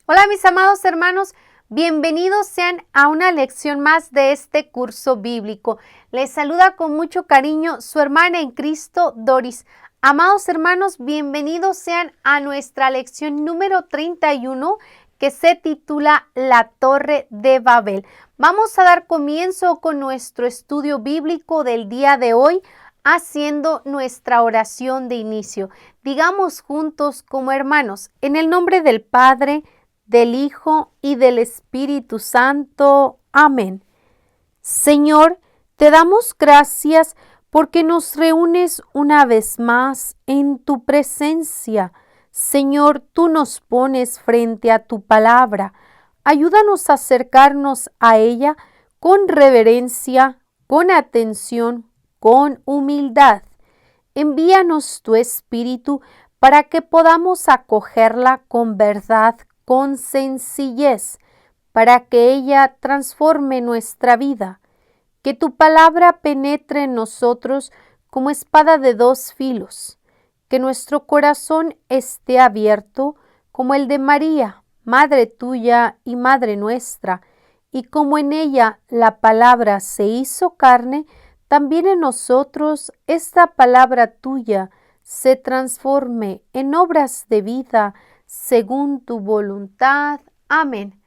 Hola mis amados hermanos, bienvenidos sean a una lección más de este curso bíblico. Les saluda con mucho cariño su hermana en Cristo, Doris. Amados hermanos, bienvenidos sean a nuestra lección número 31 que se titula La Torre de Babel. Vamos a dar comienzo con nuestro estudio bíblico del día de hoy, haciendo nuestra oración de inicio. Digamos juntos como hermanos, en el nombre del Padre, del Hijo y del Espíritu Santo. Amén. Señor, te damos gracias porque nos reúnes una vez más en tu presencia. Señor, tú nos pones frente a tu palabra. Ayúdanos a acercarnos a ella con reverencia, con atención, con humildad. Envíanos tu Espíritu para que podamos acogerla con verdad, con sencillez, para que ella transforme nuestra vida. Que tu palabra penetre en nosotros como espada de dos filos. Que nuestro corazón esté abierto como el de María, Madre tuya y Madre nuestra, y como en ella la palabra se hizo carne, también en nosotros esta palabra tuya se transforme en obras de vida según tu voluntad. Amén.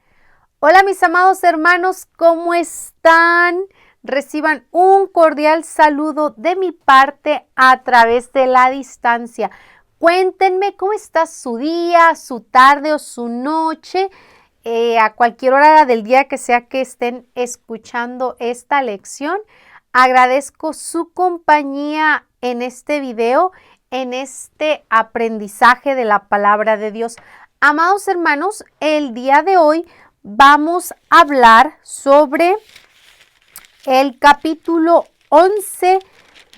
Hola mis amados hermanos, ¿cómo están? Reciban un cordial saludo de mi parte a través de la distancia. Cuéntenme cómo está su día, su tarde o su noche, a cualquier hora del día que sea que estén escuchando esta lección. Agradezco su compañía en este video, en este aprendizaje de la palabra de Dios. Amados hermanos, el día de hoy vamos a hablar sobre el capítulo 11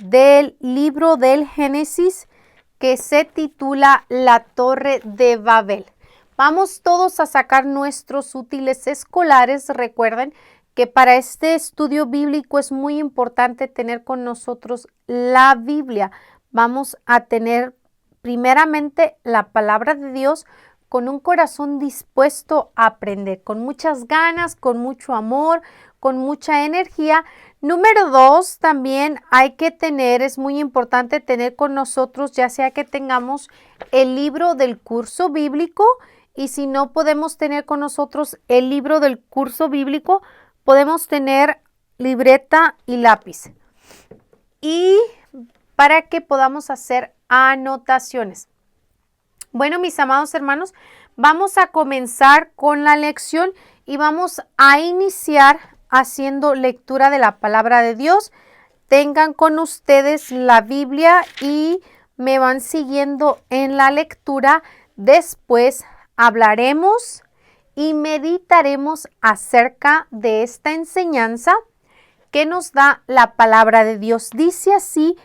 del libro del Génesis, que se titula La Torre de Babel. Vamos todos a sacar nuestros útiles escolares. Recuerden que para este estudio bíblico es muy importante tener con nosotros la Biblia. Vamos a tener primeramente la palabra de Dios con un corazón dispuesto a aprender, con muchas ganas, con mucho amor, con mucha energía. Número 2, también es muy importante tener con nosotros, ya sea que tengamos el libro del curso bíblico, y si no podemos tener con nosotros el libro del curso bíblico, podemos tener libreta y lápiz. Y para que podamos hacer anotaciones. Bueno, mis amados hermanos, vamos a comenzar con la lección y vamos a iniciar haciendo lectura de la palabra de Dios. Tengan con ustedes la Biblia y me van siguiendo en la lectura. Después hablaremos y meditaremos acerca de esta enseñanza que nos da la palabra de Dios. Dice así,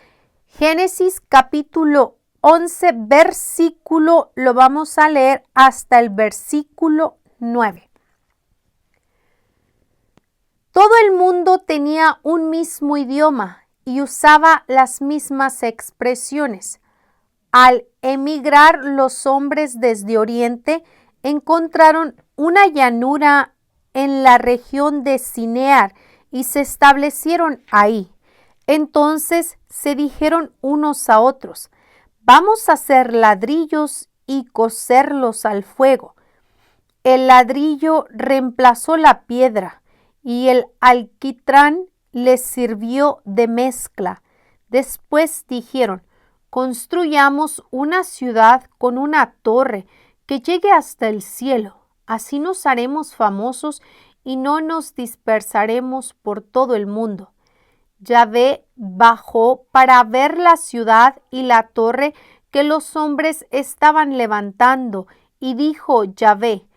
Génesis capítulo 11 versículo, lo vamos a leer hasta el versículo 9. Todo el mundo tenía un mismo idioma y usaba las mismas expresiones. Al emigrar los hombres desde Oriente, encontraron una llanura en la región de Sinear y se establecieron ahí. Entonces se dijeron unos a otros: vamos a hacer ladrillos y cocerlos al fuego. El ladrillo reemplazó la piedra y el alquitrán les sirvió de mezcla. Después dijeron: construyamos una ciudad con una torre que llegue hasta el cielo. Así nos haremos famosos y no nos dispersaremos por todo el mundo. Yahvé bajó para ver la ciudad y la torre que los hombres estaban levantando, y dijo Yahvé: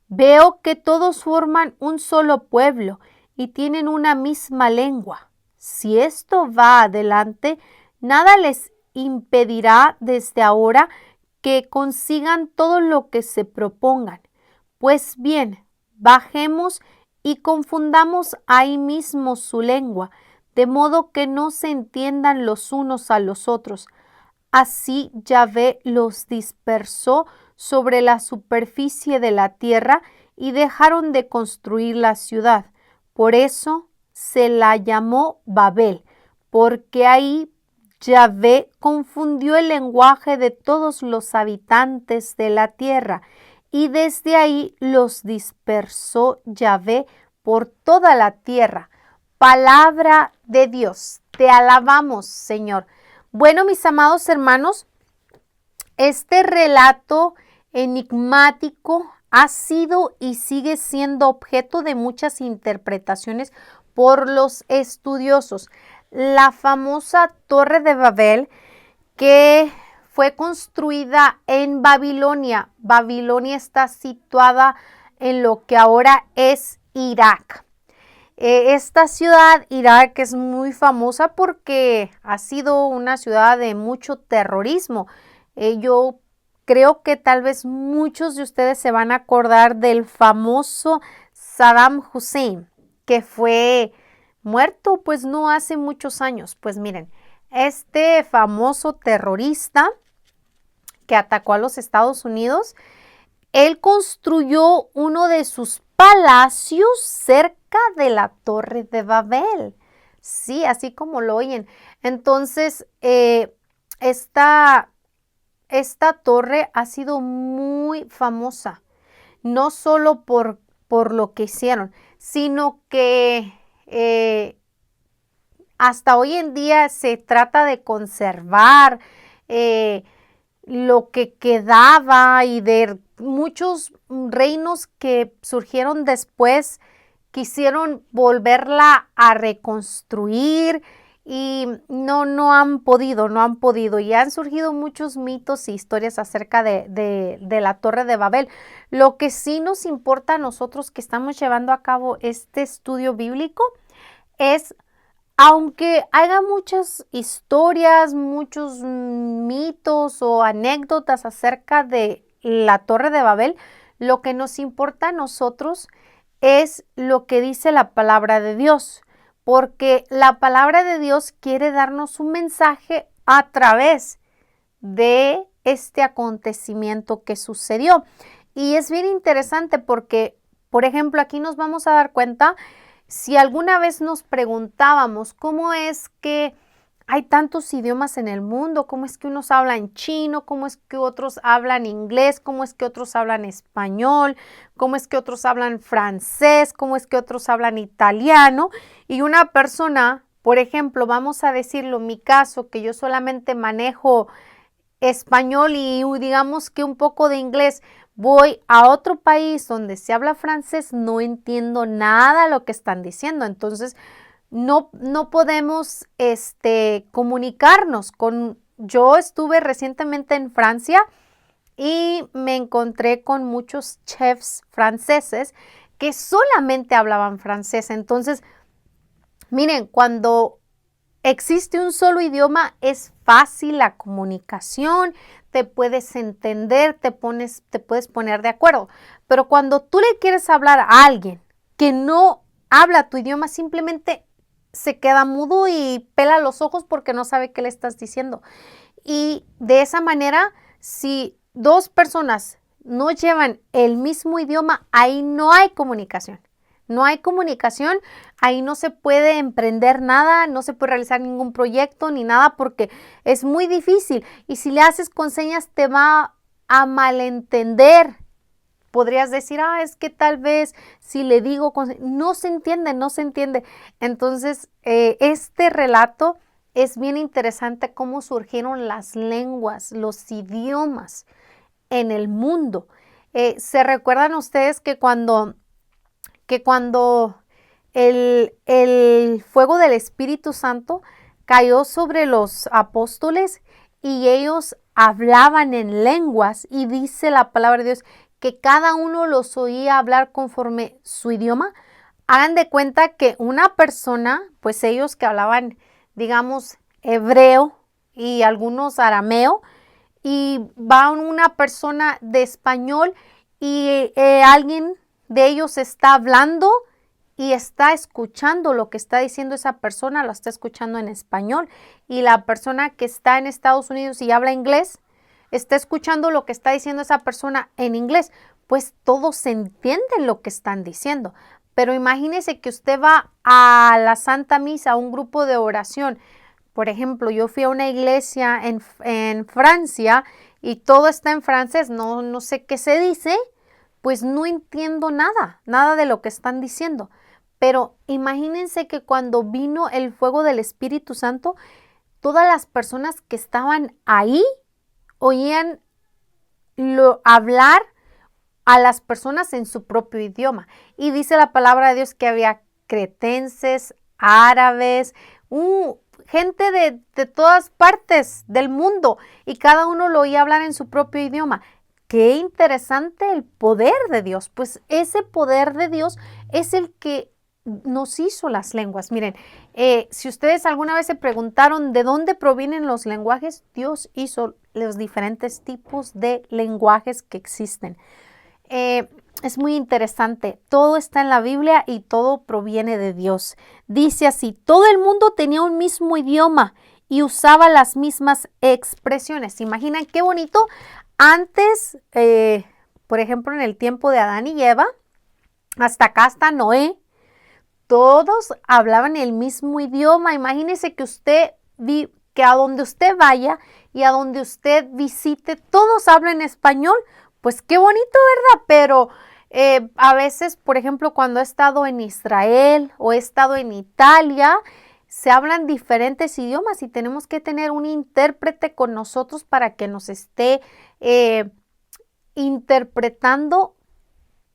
veo que todos forman un solo pueblo y tienen una misma lengua. Si esto va adelante, nada les impedirá desde ahora que consigan todo lo que se propongan. Pues bien, bajemos y confundamos ahí mismo su lengua, de modo que no se entiendan los unos a los otros. Así Yahvé los dispersó sobre la superficie de la tierra y dejaron de construir la ciudad. Por eso se la llamó Babel, porque ahí Yahvé confundió el lenguaje de todos los habitantes de la tierra y desde ahí los dispersó Yahvé por toda la tierra. Palabra de Dios. Te alabamos, Señor. Bueno, mis amados hermanos, este relato enigmático ha sido y sigue siendo objeto de muchas interpretaciones por los estudiosos. La famosa Torre de Babel, que fue construida en Babilonia. Babilonia está situada en lo que ahora es Irak. Esta ciudad, Irak, es muy famosa porque ha sido una ciudad de mucho terrorismo. Yo creo que tal vez muchos de ustedes se van a acordar del famoso Saddam Hussein, que fue muerto pues no hace muchos años. Pues miren, este famoso terrorista que atacó a los Estados Unidos, él construyó uno de sus palacios cerca de la Torre de Babel. Sí, así como lo oyen. Entonces, esta torre ha sido muy famosa, no solo por lo que hicieron, sino que hasta hoy en día se trata de conservar lo que quedaba y de muchos reinos que surgieron después quisieron volverla a reconstruir y no han podido y han surgido muchos mitos e historias acerca de la Torre de Babel. Lo que sí nos importa a nosotros que estamos llevando a cabo este estudio bíblico es, aunque haya muchas historias, muchos mitos o anécdotas acerca de la Torre de Babel, lo que nos importa a nosotros es lo que dice la palabra de Dios, porque la palabra de Dios quiere darnos un mensaje a través de este acontecimiento que sucedió. Y es bien interesante porque, por ejemplo, aquí nos vamos a dar cuenta, si alguna vez nos preguntábamos cómo es que hay tantos idiomas en el mundo, cómo es que unos hablan chino, cómo es que otros hablan inglés, cómo es que otros hablan español, cómo es que otros hablan francés, cómo es que otros hablan italiano, y una persona, por ejemplo, vamos a decirlo, en mi caso, que yo solamente manejo español y digamos que un poco de inglés, voy a otro país donde se habla francés, no entiendo nada de lo que están diciendo. Entonces, no podemos comunicarnos con... Yo estuve recientemente en Francia y me encontré con muchos chefs franceses que solamente hablaban francés. Entonces, miren, cuando existe un solo idioma, es fácil la comunicación, te puedes entender, te puedes poner de acuerdo. Pero cuando tú le quieres hablar a alguien que no habla tu idioma, simplemente se queda mudo y pela los ojos porque no sabe qué le estás diciendo. Y de esa manera, si dos personas no llevan el mismo idioma, ahí no hay comunicación. No hay comunicación, ahí no se puede emprender nada, no se puede realizar ningún proyecto ni nada porque es muy difícil. Y si le haces con señas te va a malentender. Podrías decir, es que tal vez si le digo, no se entiende. Entonces, este relato es bien interesante cómo surgieron las lenguas, los idiomas en el mundo. ¿Se recuerdan ustedes que cuando el fuego del Espíritu Santo cayó sobre los apóstoles y ellos hablaban en lenguas y dice la palabra de Dios que cada uno los oía hablar conforme su idioma? Hagan de cuenta que una persona, pues ellos que hablaban, digamos, hebreo y algunos arameo, y va una persona de español y alguien de ellos está hablando y está escuchando lo que está diciendo esa persona, lo está escuchando en español, y la persona que está en Estados Unidos y habla inglés está escuchando lo que está diciendo esa persona en inglés, pues todos entienden lo que están diciendo. Pero imagínese que usted va a la Santa Misa, a un grupo de oración. Por ejemplo, yo fui a una iglesia en Francia y todo está en francés, no sé qué se dice, pues no entiendo nada de lo que están diciendo. Pero imagínense que cuando vino el fuego del Espíritu Santo, todas las personas que estaban ahí oían hablar a las personas en su propio idioma. Y dice la palabra de Dios que había cretenses, árabes, gente de todas partes del mundo y cada uno lo oía hablar en su propio idioma. Qué interesante el poder de Dios. Pues ese poder de Dios es el que nos hizo las lenguas. Miren, si ustedes alguna vez se preguntaron de dónde provienen los lenguajes, Dios hizo los diferentes tipos de lenguajes que existen. Es muy interesante. Todo está en la Biblia y todo proviene de Dios. Dice así: todo el mundo tenía un mismo idioma y usaba las mismas expresiones. ¿Se imaginan qué bonito? Antes, por ejemplo, en el tiempo de Adán y Eva, hasta acá, hasta Noé, todos hablaban el mismo idioma. Imagínese que que a donde usted vaya y a donde usted visite, todos hablan español. Pues qué bonito, ¿verdad? Pero a veces, por ejemplo, cuando he estado en Israel o he estado en Italia, se hablan diferentes idiomas y tenemos que tener un intérprete con nosotros para que nos esté interpretando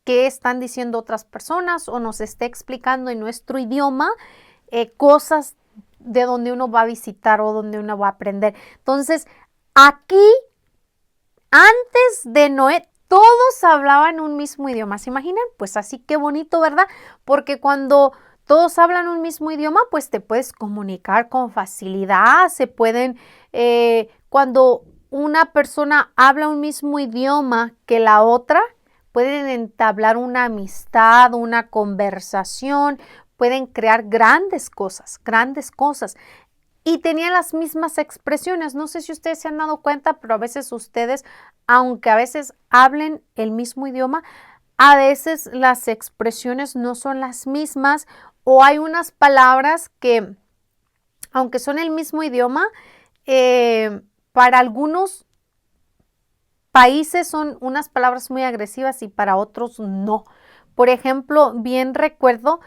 qué están diciendo otras personas o nos esté explicando en nuestro idioma cosas de donde uno va a visitar o donde uno va a aprender. Entonces, aquí, antes de Noé, todos hablaban un mismo idioma. ¿Se imaginan? Pues así, qué bonito, ¿verdad? Porque cuando todos hablan un mismo idioma, pues te puedes comunicar con facilidad. Cuando una persona habla un mismo idioma que la otra, pueden entablar una amistad, una conversación, pueden crear grandes cosas. Y tenían las mismas expresiones. No sé si ustedes se han dado cuenta, pero a veces ustedes, aunque a veces hablen el mismo idioma, a veces las expresiones no son las mismas o hay unas palabras que, aunque son el mismo idioma, para algunos países son unas palabras muy agresivas y para otros no. Por ejemplo, bien recuerdo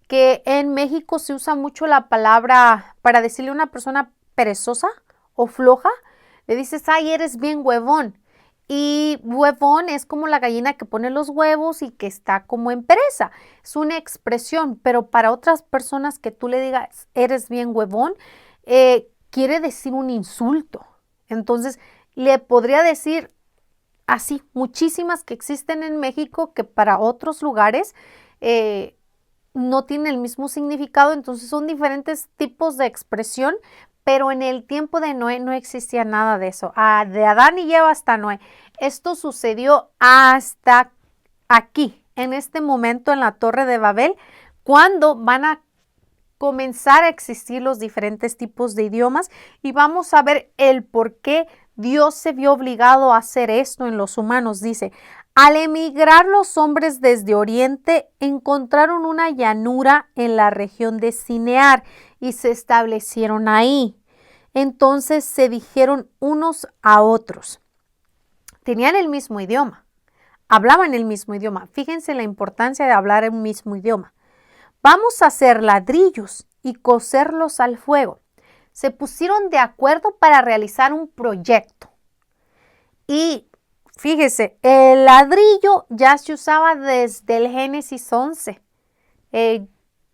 que en México se usa mucho la palabra para decirle a una persona perezosa o floja. Le dices: ay, eres bien huevón. Y huevón es como la gallina que pone los huevos y que está como en pereza. Es una expresión, pero para otras personas que tú le digas eres bien huevón, quiere decir un insulto. Entonces, le podría decir así muchísimas que existen en México que para otros lugares no tienen el mismo significado. Entonces son diferentes tipos de expresión, pero en el tiempo de Noé no existía nada de eso. De Adán y Eva hasta Noé. Esto sucedió hasta aquí, en este momento en la Torre de Babel, cuando van a comenzar a existir los diferentes tipos de idiomas y vamos a ver el por qué Dios se vio obligado a hacer esto en los humanos. Dice: al emigrar los hombres desde Oriente, encontraron una llanura en la región de Sinear y se establecieron ahí. Entonces se dijeron unos a otros. Tenían el mismo idioma, hablaban el mismo idioma. Fíjense la importancia de hablar el mismo idioma. Vamos a hacer ladrillos y coserlos al fuego. Se pusieron de acuerdo para realizar un proyecto. Y fíjese, el ladrillo ya se usaba desde el Génesis 11.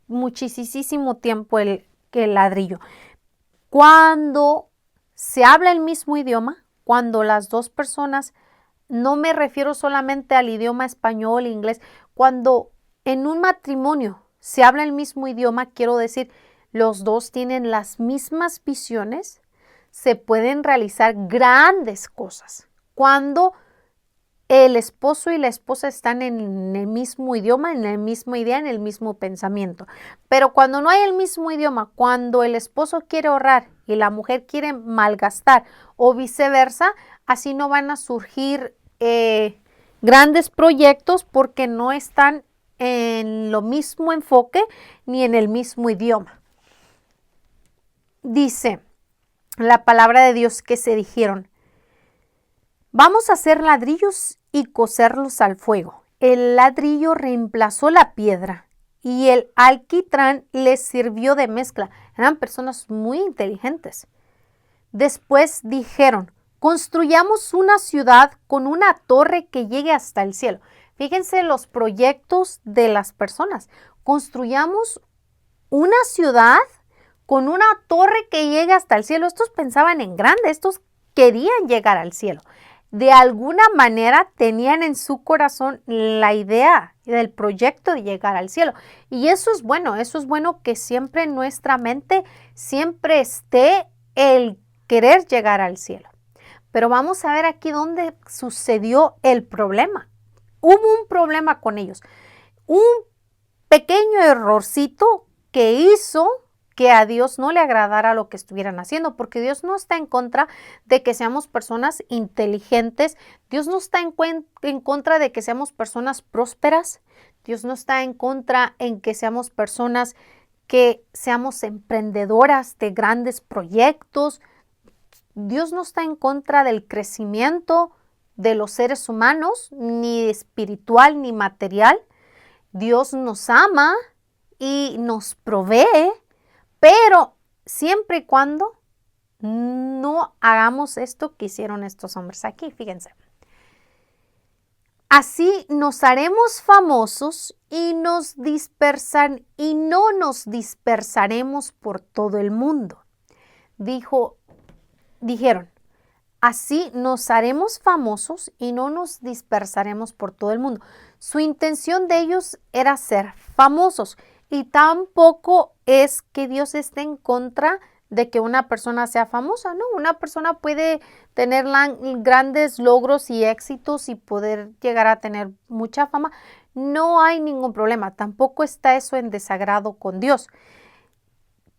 Muchísimo tiempo el ladrillo. Cuando se habla el mismo idioma, cuando las dos personas, no me refiero solamente al idioma español, inglés, cuando en un matrimonio se habla el mismo idioma, quiero decir, los dos tienen las mismas visiones, se pueden realizar grandes cosas. Cuando el esposo y la esposa están en el mismo idioma, en la misma idea, en el mismo pensamiento. Pero cuando no hay el mismo idioma, cuando el esposo quiere ahorrar y la mujer quiere malgastar o viceversa, así no van a surgir grandes proyectos porque no están en lo mismo enfoque ni en el mismo idioma. Dice la palabra de Dios que se dijeron: vamos a hacer ladrillos y cocerlos al fuego. El ladrillo reemplazó la piedra y el alquitrán les sirvió de mezcla. Eran personas muy inteligentes. Después dijeron: construyamos una ciudad con una torre que llegue hasta el cielo. Fíjense los proyectos de las personas. Construyamos una ciudad con una torre que llegue hasta el cielo. Estos pensaban en grande, estos querían llegar al cielo. De alguna manera tenían en su corazón la idea del proyecto de llegar al cielo. Y eso es bueno que siempre en nuestra mente siempre esté el querer llegar al cielo. Pero vamos a ver aquí dónde sucedió el problema. Hubo un problema con ellos. Un pequeño errorcito que hizo que a Dios no le agradara lo que estuvieran haciendo, porque Dios no está en contra de que seamos personas inteligentes, Dios no está en contra de que seamos personas prósperas, Dios no está en contra en que seamos personas que seamos emprendedoras de grandes proyectos. Dios no está en contra del crecimiento de los seres humanos, ni espiritual ni material. Dios nos ama y nos provee, pero siempre y cuando no hagamos esto que hicieron estos hombres aquí, fíjense. Así nos haremos famosos y no nos dispersaremos por todo el mundo. Dijeron, así nos haremos famosos y no nos dispersaremos por todo el mundo. Su intención de ellos era ser famosos. Y tampoco es que Dios esté en contra de que una persona sea famosa, ¿no? Una persona puede tener grandes logros y éxitos y poder llegar a tener mucha fama. No hay ningún problema. Tampoco está eso en desagrado con Dios.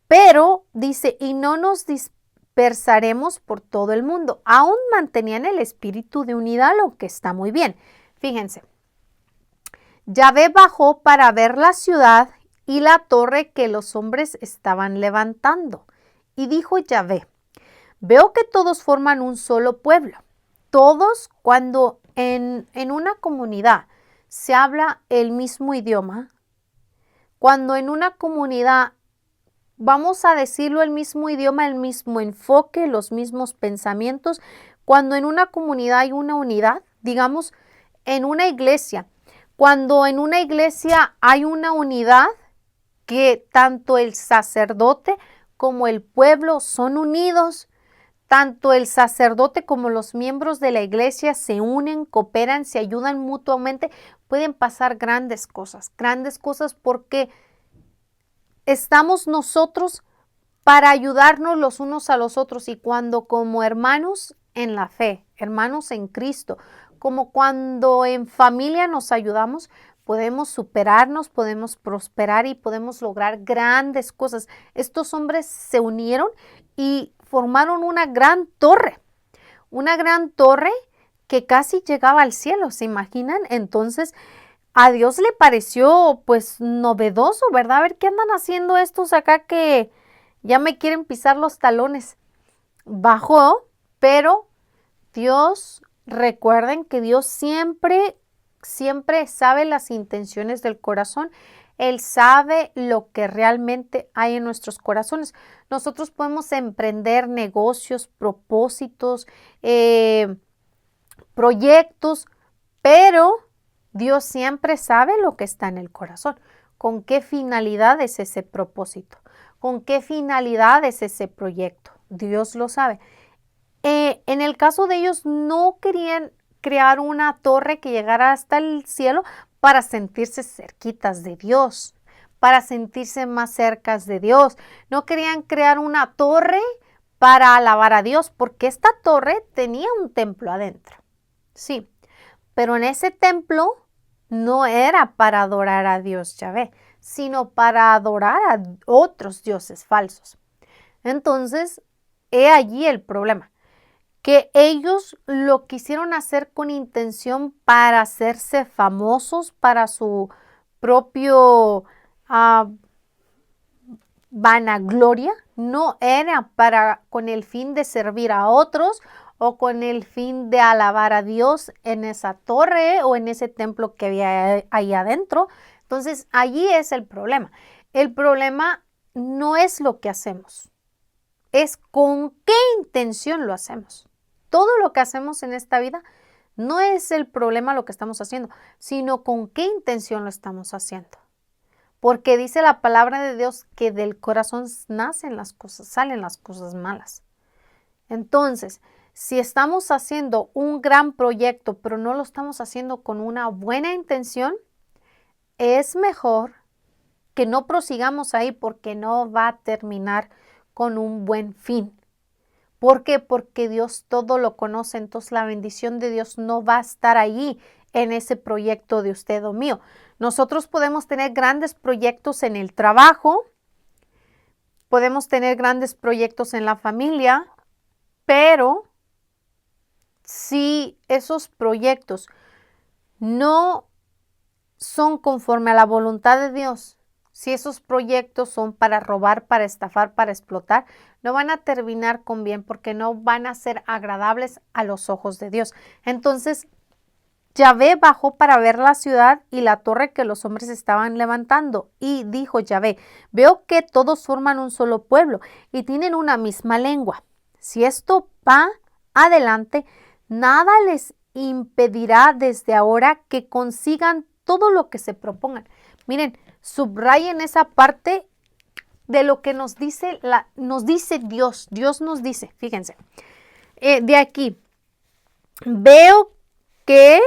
Pero dice, y no nos dispersaremos por todo el mundo. Aún mantenían el espíritu de unidad, lo que está muy bien. Fíjense. Yahvé bajó para ver la ciudad y la torre que los hombres estaban levantando. Y dijo Yahvé: veo que todos forman un solo pueblo. Todos, cuando en una comunidad se habla el mismo idioma, cuando en una comunidad, vamos a decirlo, el mismo idioma, el mismo enfoque, los mismos pensamientos, cuando en una comunidad hay una unidad, digamos, en una iglesia, cuando en una iglesia hay una unidad, que tanto el sacerdote como el pueblo son unidos, tanto el sacerdote como los miembros de la iglesia se unen, cooperan, se ayudan mutuamente, pueden pasar grandes cosas porque estamos nosotros para ayudarnos los unos a los otros, y cuando como hermanos en la fe, hermanos en Cristo, como cuando en familia nos ayudamos, podemos superarnos, podemos prosperar y podemos lograr grandes cosas. Estos hombres se unieron y formaron una gran torre que casi llegaba al cielo, ¿se imaginan? Entonces, a Dios le pareció pues novedoso, ¿verdad? A ver, ¿qué andan haciendo estos acá que ya me quieren pisar los talones? Bajó, pero Dios, recuerden que Dios siempre sabe las intenciones del corazón. Él sabe lo que realmente hay en nuestros corazones. Nosotros podemos emprender negocios, propósitos, proyectos, pero Dios siempre sabe lo que está en el corazón. ¿Con qué finalidad es ese propósito? ¿Con qué finalidad es ese proyecto? Dios lo sabe. En el caso de ellos, no querían crear una torre que llegara hasta el cielo para sentirse cerquitas de Dios, para sentirse más cercas de Dios. No querían crear una torre para alabar a Dios, porque esta torre tenía un templo adentro. Sí, pero en ese templo no era para adorar a Dios Yahvé, sino para adorar a otros dioses falsos. Entonces, he allí el problema. que ellos lo quisieron hacer con intención para hacerse famosos, para su propio vanagloria, no era con el fin de servir a otros o con el fin de alabar a Dios en esa torre o en ese templo que había ahí adentro. Entonces, allí es el problema. El problema no es lo que hacemos, es con qué intención lo hacemos. Todo lo que hacemos en esta vida no es el problema lo que estamos haciendo, sino con qué intención lo estamos haciendo. Porque dice la palabra de Dios que del corazón nacen las cosas, salen las cosas malas. Entonces, si estamos haciendo un gran proyecto, pero no lo estamos haciendo con una buena intención, es mejor que no prosigamos ahí porque no va a terminar con un buen fin. ¿Por qué? Porque Dios todo lo conoce, entonces la bendición de Dios no va a estar allí en ese proyecto de usted o mío. Nosotros podemos tener grandes proyectos en el trabajo, podemos tener grandes proyectos en la familia, pero si esos proyectos no son conforme a la voluntad de Dios, si esos proyectos son para robar, para estafar, para explotar, no van a terminar con bien porque no van a ser agradables a los ojos de Dios. Entonces, Yahvé bajó para ver la ciudad y la torre que los hombres estaban levantando. Y dijo Yahvé, veo que todos forman un solo pueblo y tienen una misma lengua. Si esto va adelante, nada les impedirá desde ahora que consigan todo lo que se propongan. Miren, subrayen esa parte de lo que nos dice Dios. Dios nos dice, fíjense, de aquí, veo que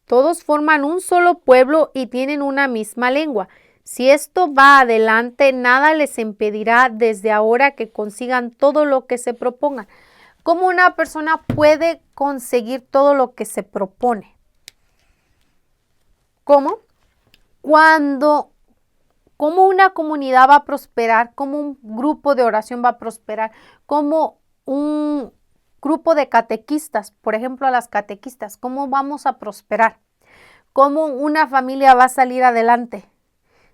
todos forman un solo pueblo y tienen una misma lengua. Si esto va adelante, nada les impedirá desde ahora que consigan todo lo que se propongan. ¿Cómo una persona puede conseguir todo lo que se propone? ¿Cómo? Cómo una comunidad va a prosperar, cómo un grupo de oración va a prosperar, cómo un grupo de catequistas, por ejemplo, a las catequistas, cómo vamos a prosperar, cómo una familia va a salir adelante.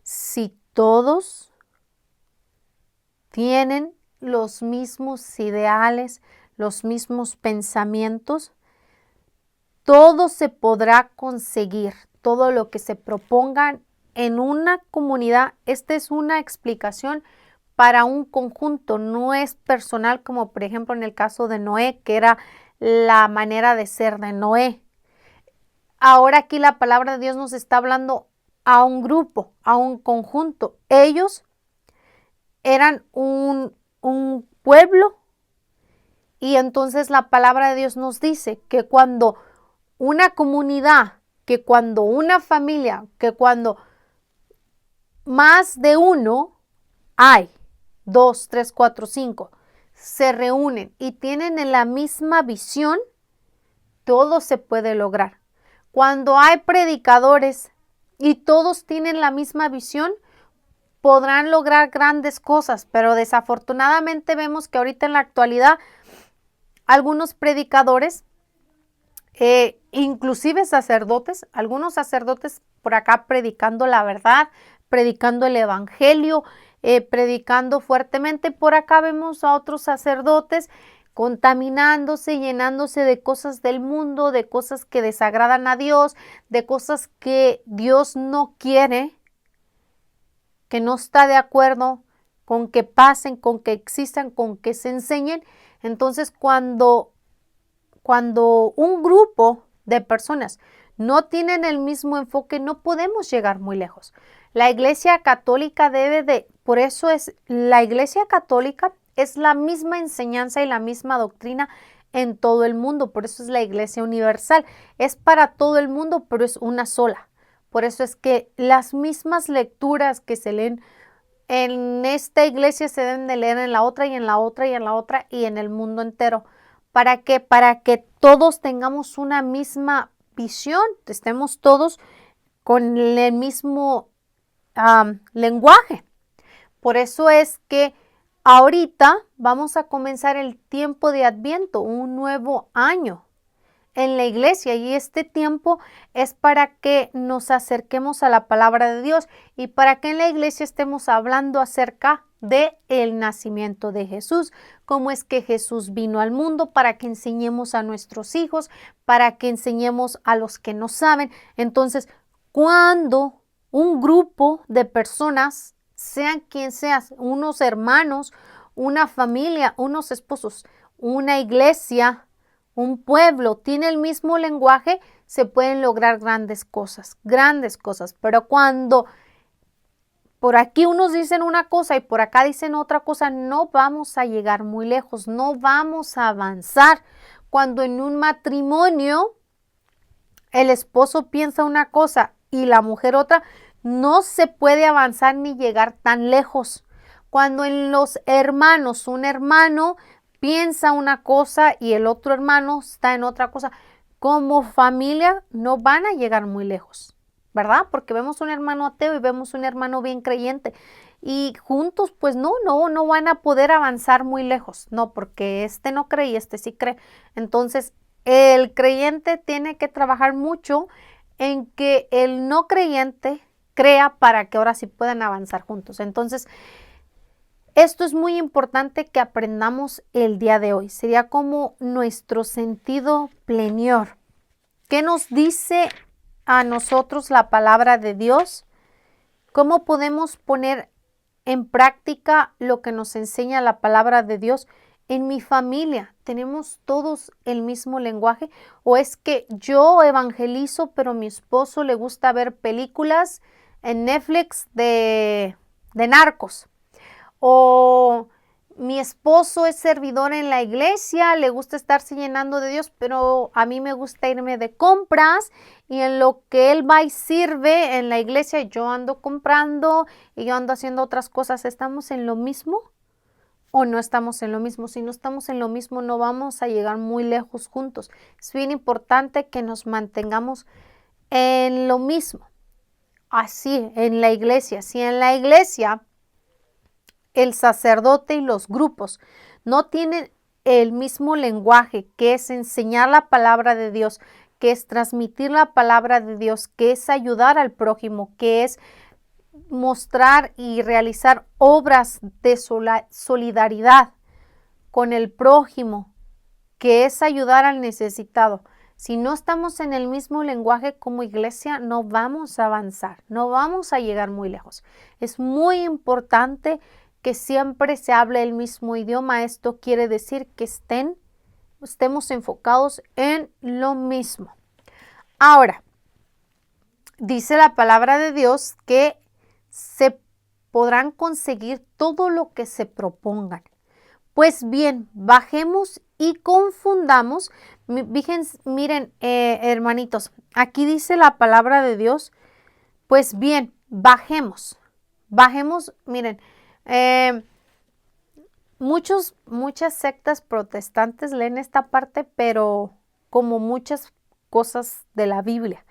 Si todos tienen los mismos ideales, los mismos pensamientos, todo se podrá conseguir, todo lo que se propongan en una comunidad. Esta es una explicación para un conjunto, no es personal como por ejemplo en el caso de Noé, que era la manera de ser de Noé. Ahora aquí la palabra de Dios nos está hablando a un grupo, a un conjunto. Ellos eran un pueblo y entonces la palabra de Dios nos dice que cuando una comunidad, que cuando una familia, que cuando más de uno hay, 2, 3, 4, 5, se reúnen y tienen la misma visión, todo se puede lograr. Cuando hay predicadores y todos tienen la misma visión, podrán lograr grandes cosas, pero desafortunadamente vemos que ahorita en la actualidad algunos predicadores, inclusive sacerdotes, algunos sacerdotes por acá predicando la verdad, predicando el evangelio, predicando fuertemente. Por acá vemos a otros sacerdotes contaminándose, llenándose de cosas del mundo, de cosas que desagradan a Dios, de cosas que Dios no quiere, que no está de acuerdo con que pasen, con que existan, con que se enseñen. Entonces, cuando un grupo de personas no tienen el mismo enfoque, no podemos llegar muy lejos. La Iglesia Católica por eso es, la Iglesia Católica es la misma enseñanza y la misma doctrina en todo el mundo, por eso es la Iglesia Universal, es para todo el mundo, pero es una sola. Por eso es que las mismas lecturas que se leen en esta iglesia se deben de leer en la otra y en la otra y en la otra y en el mundo entero. ¿Para qué? Para que todos tengamos una misma visión, estemos todos con el mismo lenguaje. Por eso es que ahorita vamos a comenzar el tiempo de Adviento, un nuevo año en la iglesia, y este tiempo es para que nos acerquemos a la palabra de Dios y para que en la iglesia estemos hablando acerca de el nacimiento de Jesús, cómo es que Jesús vino al mundo, para que enseñemos a nuestros hijos, para que enseñemos a los que no saben. Entonces, cuando un grupo de personas, sean quien sean, unos hermanos, una familia, unos esposos, una iglesia, un pueblo tiene el mismo lenguaje, se pueden lograr grandes cosas, pero cuando por aquí unos dicen una cosa y por acá dicen otra cosa, no vamos a llegar muy lejos, no vamos a avanzar. Cuando en un matrimonio el esposo piensa una cosa y la mujer otra, no se puede avanzar ni llegar tan lejos. Cuando en los hermanos, un hermano piensa una cosa y el otro hermano está en otra cosa, como familia no van a llegar muy lejos, ¿verdad? Porque vemos un hermano ateo y vemos un hermano bien creyente y juntos pues no van a poder avanzar muy lejos, no, porque este no cree y este sí cree. Entonces el creyente tiene que trabajar mucho en que el no creyente crea para que ahora sí puedan avanzar juntos. Entonces, esto es muy importante que aprendamos el día de hoy. Sería como nuestro sentido plenior. ¿Qué nos dice a nosotros la palabra de Dios? ¿Cómo podemos poner en práctica lo que nos enseña la palabra de Dios? En mi familia, ¿tenemos todos el mismo lenguaje? ¿O es que yo evangelizo, pero a mi esposo le gusta ver películas en Netflix de narcos? ¿O mi esposo es servidor en la iglesia, le gusta estarse llenando de Dios, pero a mí me gusta irme de compras y en lo que él va y sirve en la iglesia yo ando comprando y yo ando haciendo otras cosas? ¿Estamos en lo mismo o no estamos en lo mismo? Si no estamos en lo mismo, no vamos a llegar muy lejos juntos. Es bien importante que nos mantengamos en lo mismo. Así, en la iglesia. Si en la iglesia el sacerdote y los grupos no tienen el mismo lenguaje, que es enseñar la palabra de Dios, que es transmitir la palabra de Dios, que es ayudar al prójimo, que es mostrar y realizar obras de solidaridad con el prójimo, que es ayudar al necesitado. Si no estamos en el mismo lenguaje como iglesia, no vamos a avanzar, no vamos a llegar muy lejos. Es muy importante que siempre se hable el mismo idioma. Esto quiere decir que estemos enfocados en lo mismo. Ahora, dice la palabra de Dios que se podrán conseguir todo lo que se propongan. Pues bien, bajemos y confundamos. Miren, hermanitos, aquí dice la palabra de Dios. Pues bien, bajemos, miren, muchas sectas protestantes leen esta parte, pero como muchas cosas de la Biblia.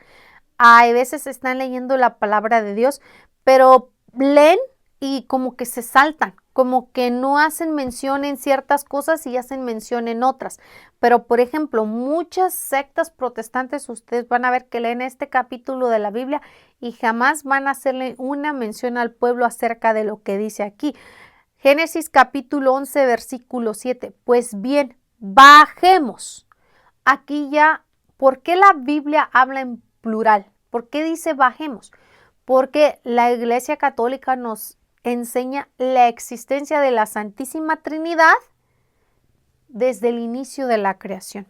Hay veces están leyendo la palabra de Dios, pero leen y como que se saltan, como que no hacen mención en ciertas cosas y hacen mención en otras. Pero, por ejemplo, muchas sectas protestantes, ustedes van a ver que leen este capítulo de la Biblia y jamás van a hacerle una mención al pueblo acerca de lo que dice aquí. Génesis capítulo 11, versículo 7. Pues bien, bajemos. Aquí ya, ¿por qué la Biblia habla en plural? ¿Por qué dice bajemos? Porque la Iglesia Católica nos enseña la existencia de la Santísima Trinidad desde el inicio de la creación.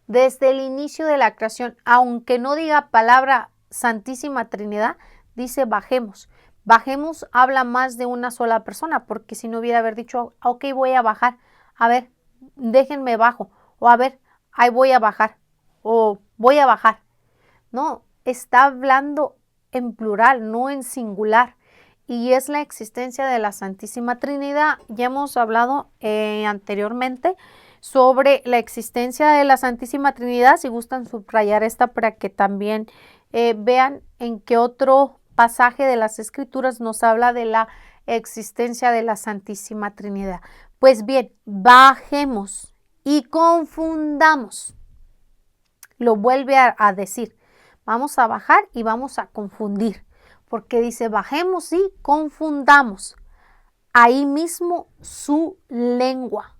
Desde el inicio de la creación, aunque no diga palabra Santísima Trinidad, dice bajemos. Bajemos habla más de una sola persona, porque si no hubiera haber dicho, ok, voy a bajar, a ver, déjenme bajo, o a ver, ahí voy a bajar, o voy a bajar. No, está hablando en plural, no en singular. Y es la existencia de la Santísima Trinidad. Ya hemos hablado anteriormente sobre la existencia de la Santísima Trinidad. Si gustan subrayar esta para que también vean en qué otro pasaje de las Escrituras nos habla de la existencia de la Santísima Trinidad. Pues bien, bajemos y confundamos. Lo vuelve a decir. Vamos a bajar y vamos a confundir. Porque dice, bajemos y confundamos ahí mismo su lengua.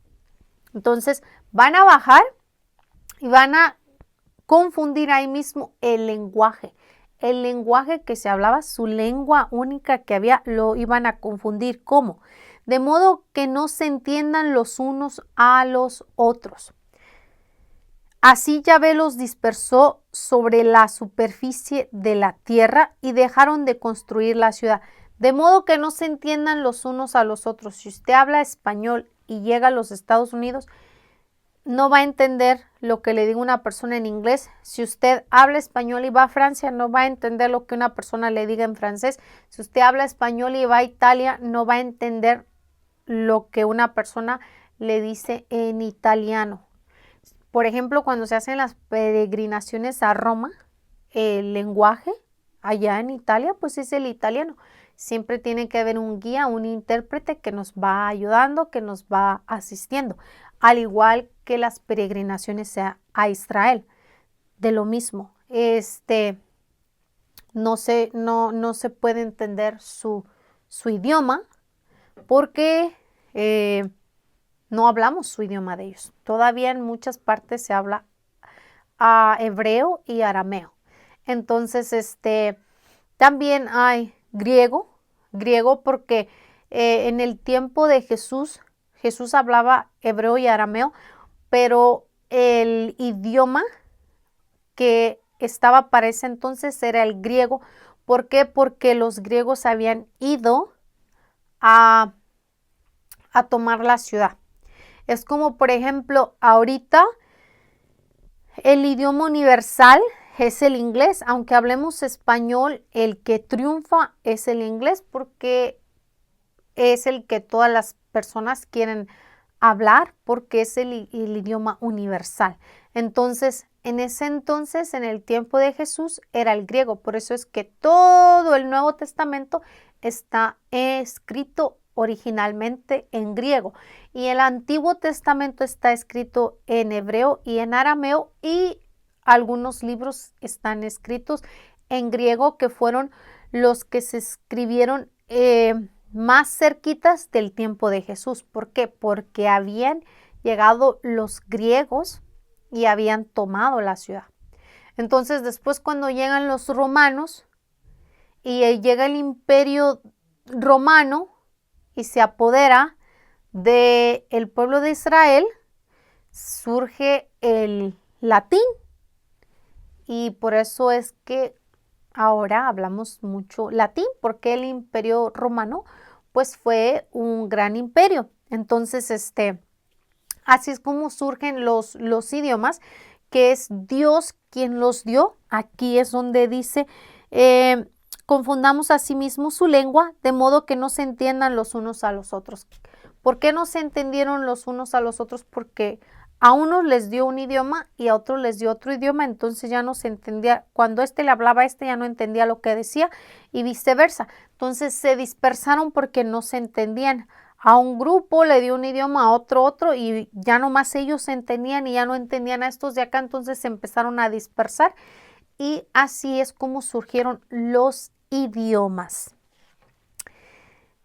Entonces, van a bajar y van a confundir ahí mismo el lenguaje. El lenguaje que se hablaba, su lengua única que había, lo iban a confundir. ¿Cómo? De modo que no se entiendan los unos a los otros. Así Yahvé los dispersó sobre la superficie de la tierra y dejaron de construir la ciudad. De modo que no se entiendan los unos a los otros. Si usted habla español y llega a los Estados Unidos, no va a entender lo que le diga una persona en inglés. Si usted habla español y va a Francia, no va a entender lo que una persona le diga en francés. Si usted habla español y va a Italia, no va a entender lo que una persona le dice en italiano. Por ejemplo, cuando se hacen las peregrinaciones a Roma, el lenguaje allá en Italia, pues es el italiano. Siempre tiene que haber un guía, un intérprete que nos va ayudando, que nos va asistiendo. Al igual que las peregrinaciones a Israel, de lo mismo. No se puede entender su idioma porque no hablamos su idioma de ellos. Todavía en muchas partes se habla hebreo y arameo. Entonces, también hay griego porque en el tiempo de Jesús hablaba hebreo y arameo, pero el idioma que estaba para ese entonces era el griego. ¿Por qué? Porque los griegos habían ido a tomar la ciudad. Es como, por ejemplo, ahorita el idioma universal es el inglés. Aunque hablemos español, el que triunfa es el inglés porque es el que todas las personas quieren hablar porque es el idioma universal. Entonces, en ese entonces, en el tiempo de Jesús, era el griego. Por eso es que todo el Nuevo Testamento está escrito originalmente en griego. Y el Antiguo Testamento está escrito en hebreo y en arameo, y algunos libros están escritos en griego, que fueron los que se escribieron más cerquitas del tiempo de Jesús. ¿Por qué? Porque habían llegado los griegos y habían tomado la ciudad. Entonces, después, cuando llegan los romanos y llega el imperio romano y se apodera del pueblo de Israel, surge el latín, y por eso es que ahora hablamos mucho latín, porque el imperio romano pues fue un gran imperio. Entonces, así es como surgen los idiomas, que es Dios quien los dio. Aquí es donde dice, confundamos a sí mismo su lengua, de modo que no se entiendan los unos a los otros. ¿Por qué no se entendieron los unos a los otros? Porque a unos les dio un idioma y a otros les dio otro idioma, entonces ya no se entendía. Cuando le hablaba a ya no entendía lo que decía, y viceversa. Entonces se dispersaron porque no se entendían. A un grupo le dio un idioma, a otro, y ya nomás ellos se entendían y ya no entendían a estos de acá, entonces se empezaron a dispersar, y así es como surgieron los idiomas.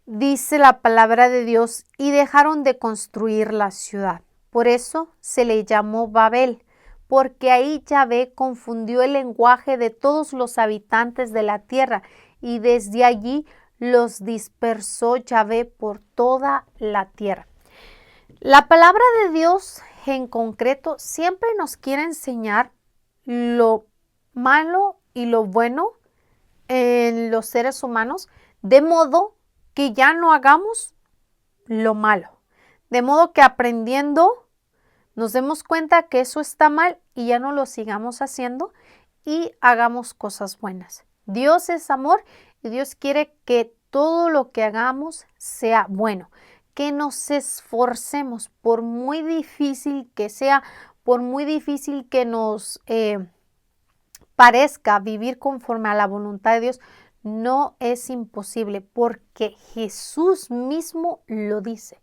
Dice la palabra de Dios, y dejaron de construir la ciudad. Por eso se le llamó Babel, porque ahí Yahvé confundió el lenguaje de todos los habitantes de la tierra, y desde allí los dispersó Yahvé por toda la tierra. La palabra de Dios en concreto siempre nos quiere enseñar lo malo y lo bueno en los seres humanos, de modo que ya no hagamos lo malo. De modo que aprendiendo nos demos cuenta que eso está mal y ya no lo sigamos haciendo y hagamos cosas buenas. Dios es amor y Dios quiere que todo lo que hagamos sea bueno, que nos esforcemos, por muy difícil que sea, por muy difícil que nos parezca vivir conforme a la voluntad de Dios. no es imposible porque Jesús mismo lo dice.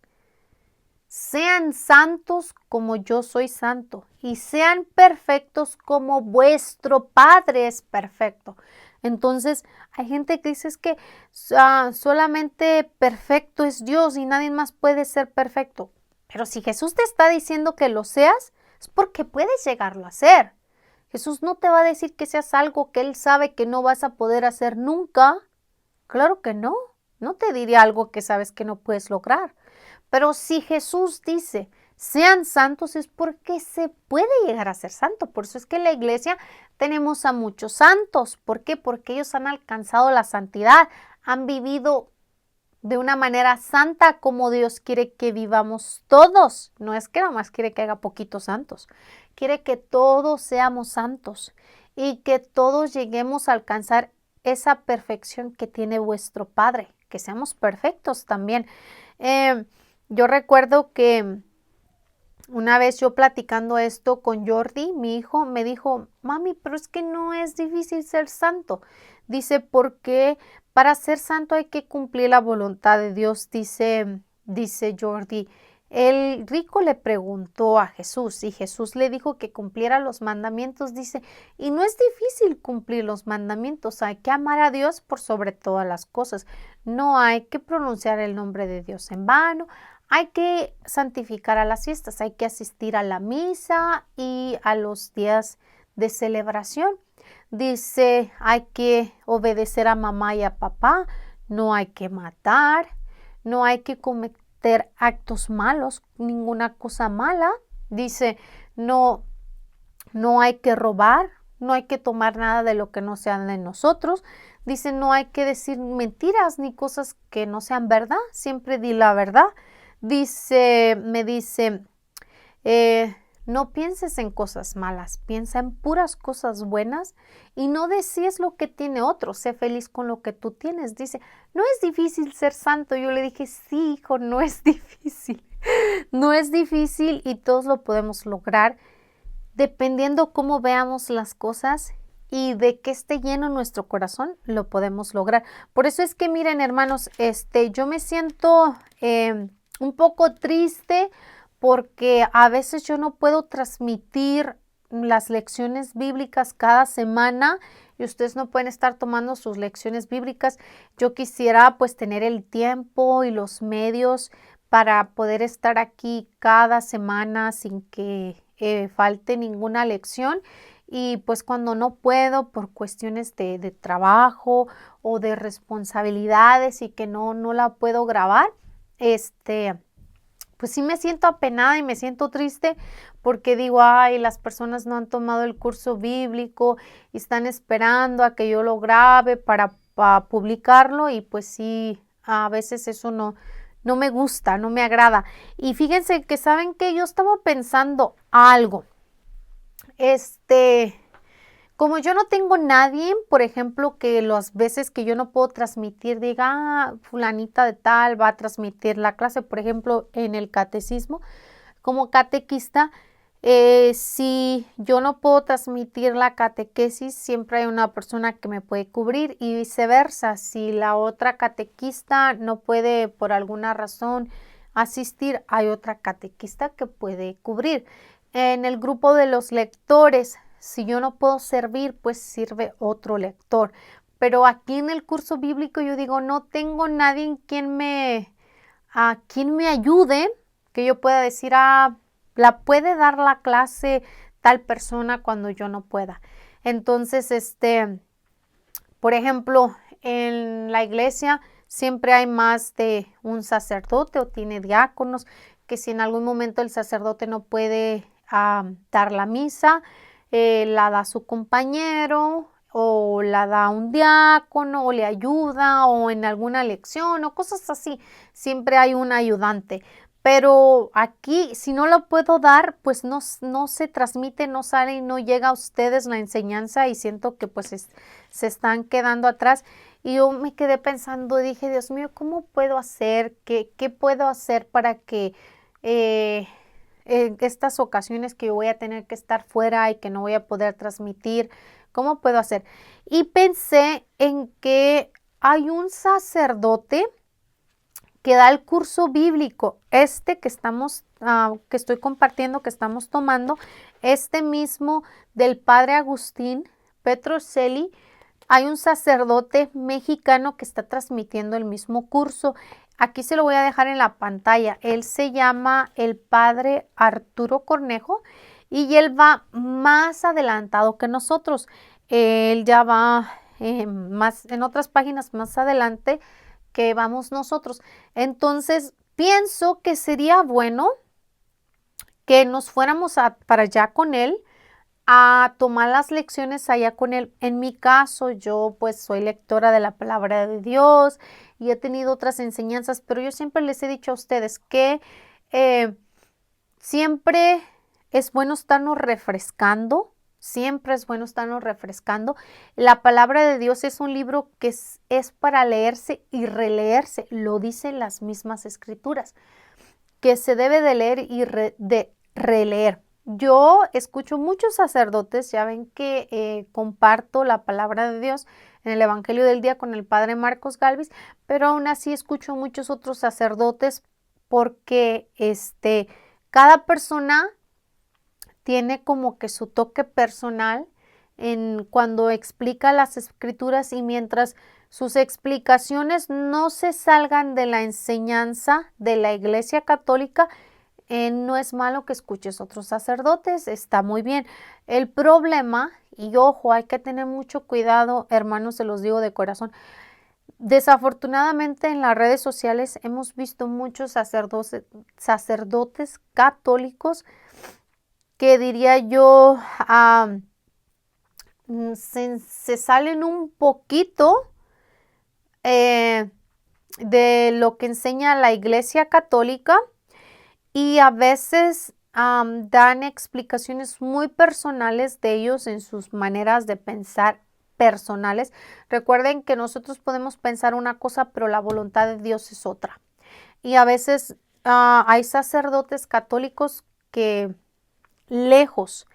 Sean santos como yo soy santo y sean perfectos como vuestro Padre es perfecto. Entonces, hay gente que dice es que solamente perfecto es Dios y nadie más puede ser perfecto. Pero si Jesús te está diciendo que lo seas, es porque puedes llegarlo a ser. Jesús no te va a decir que seas algo que Él sabe que no vas a poder hacer nunca. Claro que no. No te diría algo que sabes que no puedes lograr. Pero si Jesús dice, sean santos, es porque se puede llegar a ser santo. Por eso es que en la iglesia tenemos a muchos santos. ¿Por qué? Porque ellos han alcanzado la santidad, han vivido de una manera santa como Dios quiere que vivamos todos. No es que nada más quiere que haga poquitos santos, quiere que todos seamos santos y que todos lleguemos a alcanzar esa perfección que tiene vuestro Padre, que seamos perfectos también. Yo recuerdo que una vez yo platicando esto con Jordi, mi hijo, me dijo, mami, pero es que no es difícil ser santo. Dice, porque para ser santo hay que cumplir la voluntad de Dios, dice Jordi. El rico le preguntó a Jesús y Jesús le dijo que cumpliera los mandamientos, dice, y no es difícil cumplir los mandamientos, hay que amar a Dios por sobre todas las cosas, no hay que pronunciar el nombre de Dios en vano, hay que santificar a las fiestas, hay que asistir a la misa y a los días de celebración. Dice, hay que obedecer a mamá y a papá, no hay que matar, no hay que cometer actos malos, ninguna cosa mala. Dice, no hay que robar, no hay que tomar nada de lo que no sea de nosotros. Dice, no hay que decir mentiras ni cosas que no sean verdad, siempre di la verdad. Me dice, no pienses en cosas malas, piensa en puras cosas buenas y no desees lo que tiene otro, sé feliz con lo que tú tienes. Dice, no es difícil ser santo. Yo le dije, sí, hijo, no es difícil. No es difícil y todos lo podemos lograr dependiendo cómo veamos las cosas y de que esté lleno nuestro corazón, lo podemos lograr. Por eso es que miren, hermanos, yo me siento un poco triste porque a veces yo no puedo transmitir las lecciones bíblicas cada semana y ustedes no pueden estar tomando sus lecciones bíblicas. Yo quisiera pues tener el tiempo y los medios para poder estar aquí cada semana sin que falte ninguna lección. Y pues cuando no puedo por cuestiones de trabajo o de responsabilidades y que no la puedo grabar, pues sí me siento apenada y me siento triste porque digo, ay, las personas no han tomado el curso bíblico y están esperando a que yo lo grabe para publicarlo y pues sí, a veces eso no me gusta, no me agrada. Y fíjense que saben que yo estaba pensando algo. Como yo no tengo nadie, por ejemplo, que las veces que yo no puedo transmitir, diga, fulanita de tal va a transmitir la clase, por ejemplo, en el catecismo, como catequista, si yo no puedo transmitir la catequesis, siempre hay una persona que me puede cubrir y viceversa. Si la otra catequista no puede por alguna razón asistir, hay otra catequista que puede cubrir. En el grupo de los lectores, si yo no puedo servir, pues sirve otro lector. Pero aquí en el curso bíblico yo digo, no tengo nadie en quien me ayude, que yo pueda decir, la puede dar la clase tal persona cuando yo no pueda. Entonces, por ejemplo, en la iglesia siempre hay más de un sacerdote o tiene diáconos, que si en algún momento el sacerdote no puede dar la misa, la da su compañero o la da un diácono o le ayuda o en alguna lección o cosas así. Siempre hay un ayudante. Pero aquí, si no lo puedo dar, pues no se transmite, no sale y no llega a ustedes la enseñanza y siento que pues se están quedando atrás. Y yo me quedé pensando, dije, Dios mío, ¿cómo puedo hacer? ¿Qué puedo hacer para que en estas ocasiones que yo voy a tener que estar fuera y que no voy a poder transmitir, ¿Cómo puedo hacer? Y pensé en que hay un sacerdote que da el curso bíblico, que estamos, que estoy compartiendo, que estamos tomando, este mismo del padre Agustín Petrocelli. Hay un sacerdote mexicano que está transmitiendo el mismo curso. Aquí se lo voy a dejar en la pantalla. Él se llama el padre Arturo Cornejo y él va más adelantado que nosotros. Él ya va más en otras páginas más adelante que vamos nosotros. Entonces, pienso que sería bueno que nos fuéramos para allá con él a tomar las lecciones allá con él. En mi caso, yo pues soy lectora de la palabra de Dios y he tenido otras enseñanzas, pero yo siempre les he dicho a ustedes que siempre es bueno estarnos refrescando. Siempre es bueno estarnos refrescando. La palabra de Dios es un libro que es para leerse y releerse. Lo dicen las mismas escrituras, que se debe de leer y de releer. Yo escucho muchos sacerdotes, ya ven que comparto la palabra de Dios en el Evangelio del Día con el padre Marcos Galvis, pero aún así escucho muchos otros sacerdotes porque cada persona tiene como que su toque personal en cuando explica las escrituras, y mientras sus explicaciones no se salgan de la enseñanza de la Iglesia Católica, no es malo que escuches otros sacerdotes, está muy bien. El problema, y ojo, hay que tener mucho cuidado, hermanos, se los digo de corazón. Desafortunadamente en las redes sociales hemos visto muchos sacerdotes católicos que diría yo se salen un poquito de lo que enseña la Iglesia Católica y a veces dan explicaciones muy personales de ellos en sus maneras de pensar personales. Recuerden que nosotros podemos pensar una cosa, pero la voluntad de Dios es otra. Y a veces hay sacerdotes católicos que, lejos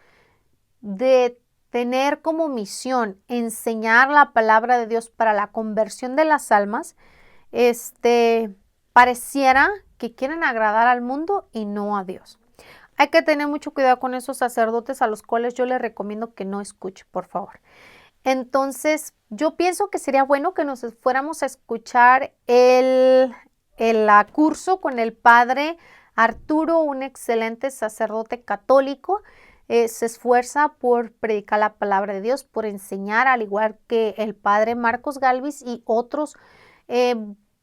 de tener como misión enseñar la palabra de Dios para la conversión de las almas, pareciera que quieren agradar al mundo y no a Dios. Hay que tener mucho cuidado con esos sacerdotes a los cuales yo les recomiendo que no escuche, por favor. Entonces, yo pienso que sería bueno que nos fuéramos a escuchar el curso con el padre Arturo, un excelente sacerdote católico. Se esfuerza por predicar la palabra de Dios, por enseñar, al igual que el padre Marcos Galvis y otros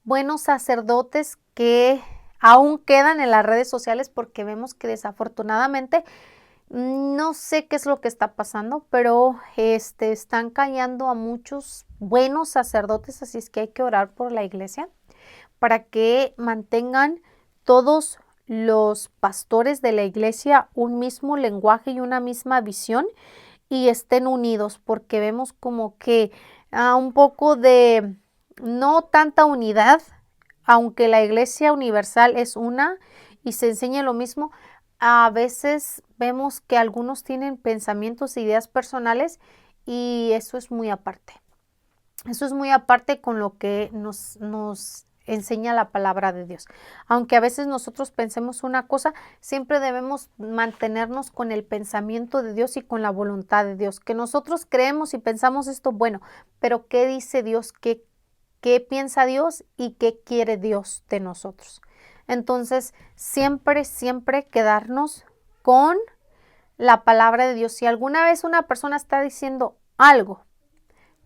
buenos sacerdotes que aún quedan en las redes sociales, porque vemos que desafortunadamente no sé qué es lo que está pasando, pero están callando a muchos buenos sacerdotes, así es que hay que orar por la iglesia para que mantengan todos los pastores de la iglesia un mismo lenguaje y una misma visión y estén unidos, porque vemos como que un poco de no tanta unidad, aunque la iglesia universal es una y se enseña lo mismo. A veces vemos que algunos tienen pensamientos e ideas personales y eso es muy aparte. Eso es muy aparte con lo que nos enseña la palabra de Dios. Aunque a veces nosotros pensemos una cosa, siempre debemos mantenernos con el pensamiento de Dios y con la voluntad de Dios. Que nosotros creemos y pensamos esto, bueno, pero ¿qué dice Dios? ¿Qué piensa Dios y qué quiere Dios de nosotros? Entonces, siempre quedarnos con la palabra de Dios. Si alguna vez una persona está diciendo algo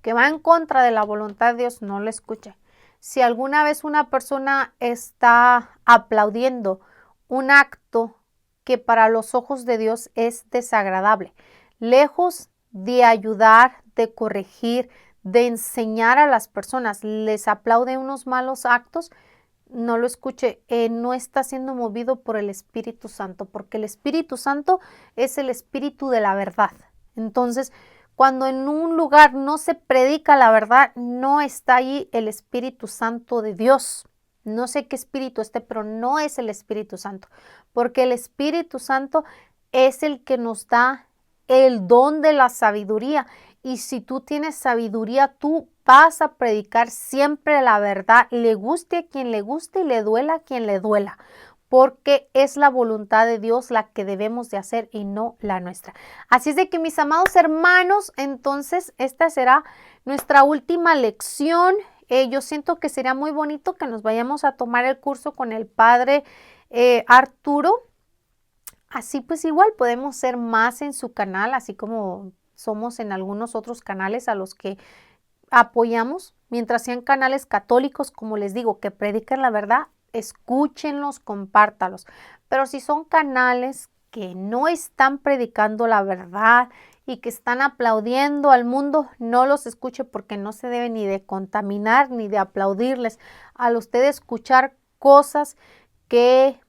que va en contra de la voluntad de Dios, no lo escuche. Si alguna vez una persona está aplaudiendo un acto que para los ojos de Dios es desagradable, lejos de ayudar, de corregir, de enseñar a las personas, les aplaude unos malos actos, no lo escuche, no está siendo movido por el Espíritu Santo, porque el Espíritu Santo es el Espíritu de la verdad. Entonces, cuando en un lugar no se predica la verdad, no está ahí el Espíritu Santo de Dios. No sé qué espíritu esté, pero no es el Espíritu Santo, porque el Espíritu Santo es el que nos da el don de la sabiduría y si tú tienes sabiduría, tú vas a predicar siempre la verdad, le guste a quien le guste y le duela a quien le duela, porque es la voluntad de Dios la que debemos de hacer y no la nuestra. Así es de que, mis amados hermanos, entonces esta será nuestra última lección. Yo siento que sería muy bonito que nos vayamos a tomar el curso con el padre Arturo. Así pues igual podemos ser más en su canal, así como somos en algunos otros canales a los que apoyamos. Mientras sean canales católicos, como les digo, que prediquen la verdad, escúchenlos, compártalos. Pero si son canales que no están predicando la verdad y que están aplaudiendo al mundo, no los escuche, porque no se debe ni de contaminar ni de aplaudirles. Al usted escuchar cosas que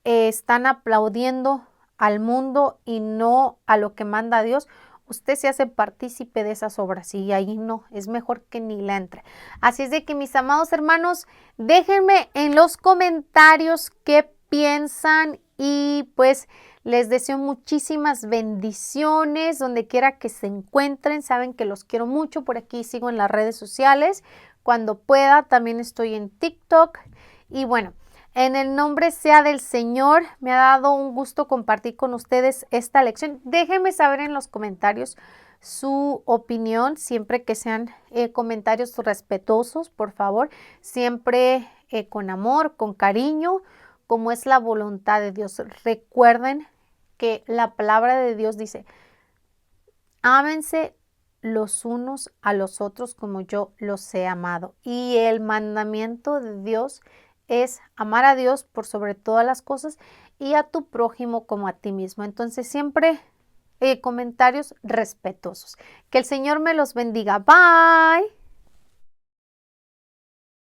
están aplaudiendo al mundo y no a lo que manda Dios, usted se hace partícipe de esas obras y ahí no, es mejor que ni la entre. Así es de que, mis amados hermanos, déjenme en los comentarios qué piensan y pues les deseo muchísimas bendiciones donde quiera que se encuentren. Saben que los quiero mucho. Por aquí sigo en las redes sociales. Cuando pueda, también estoy en TikTok. Y bueno, en el nombre sea del Señor, me ha dado un gusto compartir con ustedes esta lección. Déjenme saber en los comentarios su opinión, siempre que sean comentarios respetuosos, por favor, siempre con amor, con cariño, como es la voluntad de Dios. Recuerden que la palabra de Dios dice: ámense los unos a los otros como yo los he amado. Y el mandamiento de Dios es amar a Dios por sobre todas las cosas y a tu prójimo como a ti mismo. Entonces siempre comentarios respetuosos. Que el Señor me los bendiga. Bye.